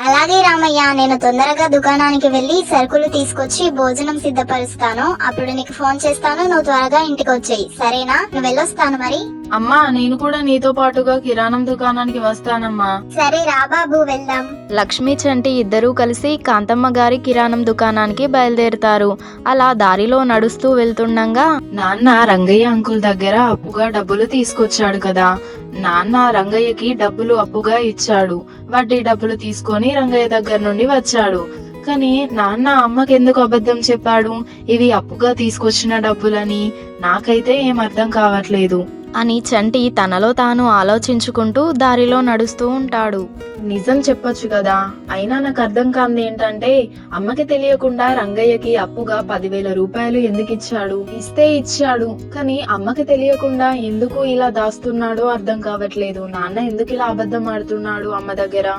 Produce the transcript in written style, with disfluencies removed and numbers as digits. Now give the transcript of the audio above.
అలాగే రామయ్య, నేను తొందరగా దుకాణానికి వెళ్లి సరుకులు తీసుకొచ్చి భోజనం సిద్ధపరుస్తాను. అప్పుడు నీకు ఫోన్ చేస్తాను, నువ్వు త్వరగా ఇంటికి వచ్చేయి. సరేనా? నువ్వు వెళ్ళొస్తాను మరి. అమ్మా, నేను కూడా నీతో పాటుగా కిరాణం దుకాణానికి వస్తానమ్మా. సరే రా బాబు, వెళ్దాం. లక్ష్మి చంటి ఇద్దరూ కలిసి కాంతమ్మ గారి కిరాణం దుకాణానికి బయలుదేరుతారు. అలా దారిలో నడుస్తూ వెళ్తుండగా నాన్న రంగయ్య అంకుల్ దగ్గర అప్పుగా డబ్బులు తీసుకొచ్చాడు కదా. నాన్న రంగయ్యకి డబ్బులు అప్పుగా ఇచ్చాడు. వడ్డీ డబ్బులు తీసుకొని రంగయ్య దగ్గర నుండి వచ్చాడు. కానీ నాన్న అమ్మకెందుకు అబద్ధం చెప్పాడు? ఇవి అప్పుగా తీసుకొచ్చిన డబ్బులని నాకైతే ఏం అర్థం కావట్లేదు అని చంటి తనలో తాను ఆలోచించుకుంటూ దారిలో నడుస్తూ ఉంటాడు. నిజం చెప్పొచ్చు కదా. అయినా నాకు అర్థం కాంది ఏంటంటే, అమ్మకి తెలియకుండా రంగయ్యకి అప్పుగా 10,000 రూపాయలు ఎందుకు ఇచ్చాడు? ఇస్తే ఇచ్చాడు, కానీ అమ్మకి తెలియకుండా ఎందుకు ఇలా దాస్తున్నాడో అర్థం కావట్లేదు. నాన్న ఎందుకు ఇలా అబద్ధం ఆడుతున్నాడు అమ్మ దగ్గర?